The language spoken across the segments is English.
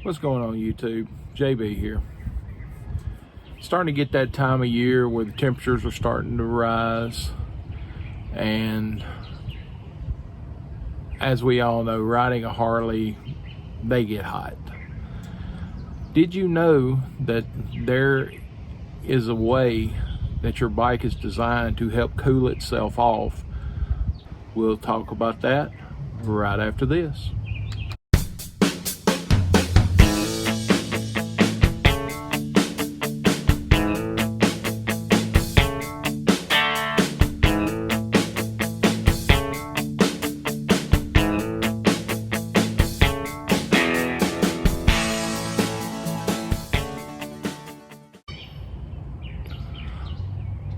What's going on YouTube? JB here. Starting to get that time of year where the temperatures are starting to rise, and as we all know, riding a Harley, they get hot. Did you know that there is a way that your bike is designed to help cool itself off? We'll talk about that right after this.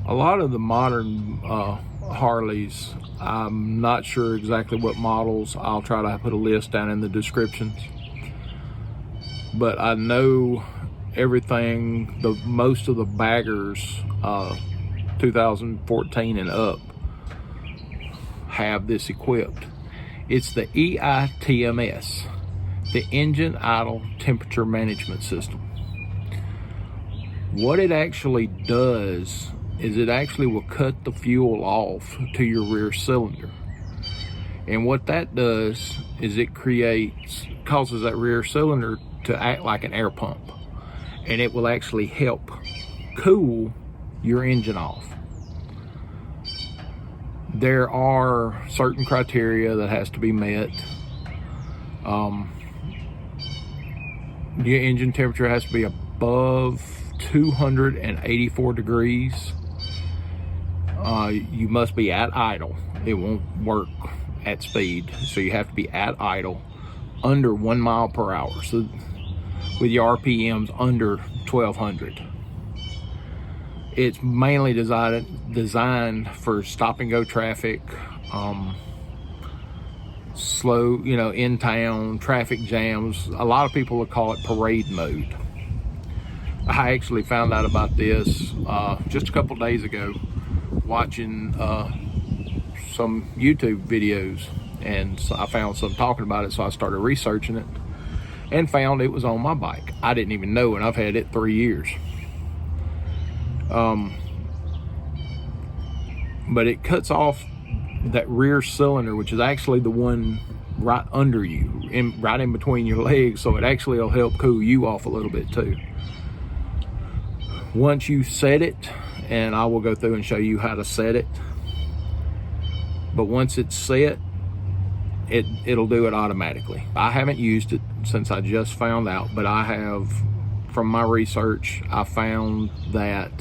A lot of the modern Harleys, I'm not sure exactly what models. I'll try to put a list down in the descriptions. But I know everything, most of the baggers 2014 and up have this equipped. It's the EITMS, the Engine Idle Temperature Management System. What it actually does is it actually will cut the fuel off to your rear cylinder. And what that does is it causes that rear cylinder to act like an air pump. And it will actually help cool your engine off. There are certain criteria that has to be met. Your engine temperature has to be above 284 degrees. You must be at idle. It won't work at speed, so you have to be at idle under 1 mile per hour, so with your RPMs under 1200. It's mainly designed for stop and go traffic, slow, in town traffic jams. A lot of people will call it parade mode. I actually found out about this just a couple days ago, watching some YouTube videos, and so I found some talking about it, so I started researching it and found it was on my bike. I didn't even know, and I've had it 3 years. But it cuts off that rear cylinder, which is actually the one right under you, right in between your legs, so it actually will help cool you off a little bit too. Once you set it, and I will go through and show you how to set it, but once it's set, it'll do it automatically. I haven't used it since I just found out, but I have, from my research, I found that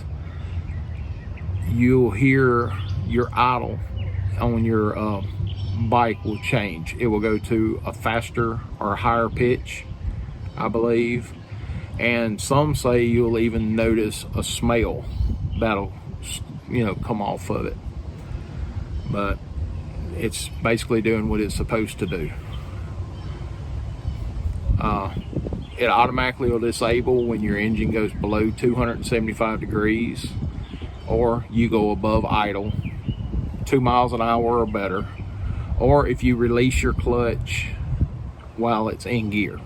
you'll hear your idle on your bike will change. It will go to a faster or higher pitch, I believe. And some say you'll even notice a smell that'll, come off of it. But it's basically doing what it's supposed to do. It automatically will disable when your engine goes below 275 degrees, or you go above idle, 2 miles an hour or better, or if you release your clutch while it's in gear,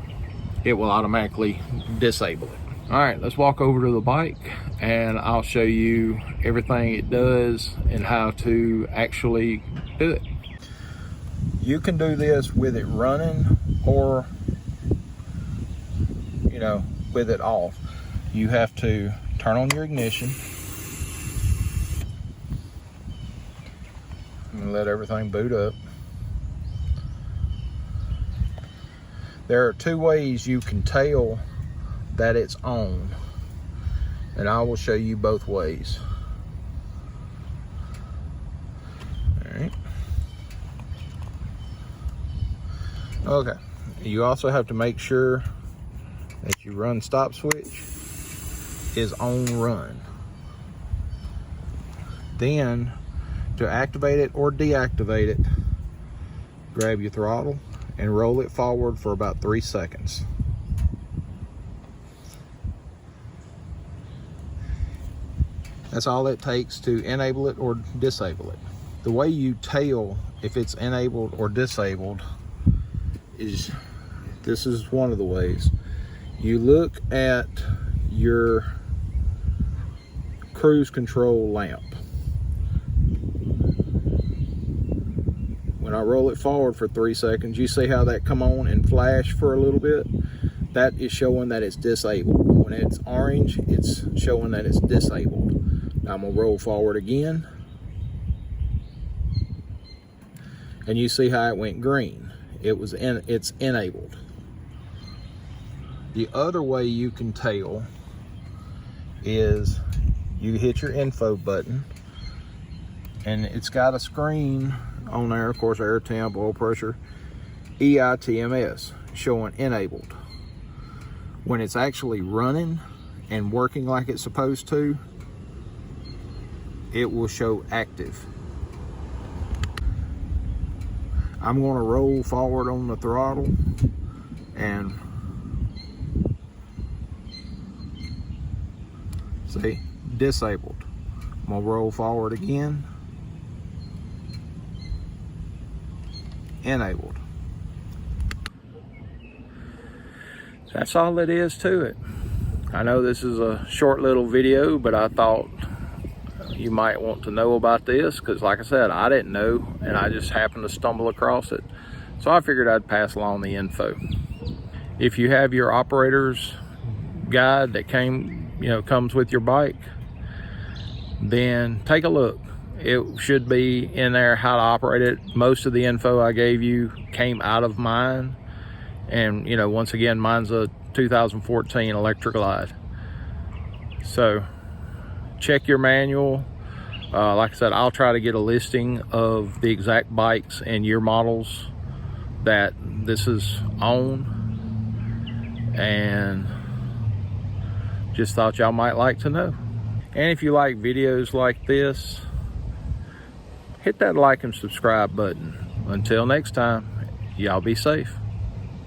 it will automatically disable it. All right, let's walk over to the bike and I'll show you everything it does and how to actually do it. You can do this with it running or, with it off. You have to turn on your ignition and let everything boot up. There are two ways you can tell that it's on, and I will show you both ways. All right. Okay. You also have to make sure that your run stop switch is on run. Then, to activate it or deactivate it, grab your throttle and roll it forward for about 3 seconds. That's all it takes to enable it or disable it. The way you tell if it's enabled or disabled is, this is one of the ways. you look at your cruise control lamp. When I roll it forward for 3 seconds, you see how that come on and flash for a little bit? That is showing that it's disabled. When it's orange, it's showing that it's disabled. Now I'm gonna roll forward again. And you see how it went green. It's enabled. The other way you can tell is you hit your info button, and it's got a screen on there, of course, air temp, oil pressure, EITMS, showing enabled. When it's actually running and working like it's supposed to, it will show active. I'm going to roll forward on the throttle and see, disabled. I'm going to roll forward again. Enabled. That's all it is to it. I know this is a short little video, but I thought you might want to know about this because, like I said, I didn't know, and I just happened to stumble across it. So I figured I'd pass along the info. If you have your operator's guide that comes with your bike, then take a look. It should be in there how to operate it. Most of the info I gave you came out of mine. And, once again, mine's a 2014 Electra Glide. So check your manual. Like I said, I'll try to get a listing of the exact bikes and year models that this is on. And just thought y'all might like to know. And if you like videos like this, hit that like and subscribe button. Until next time, y'all be safe.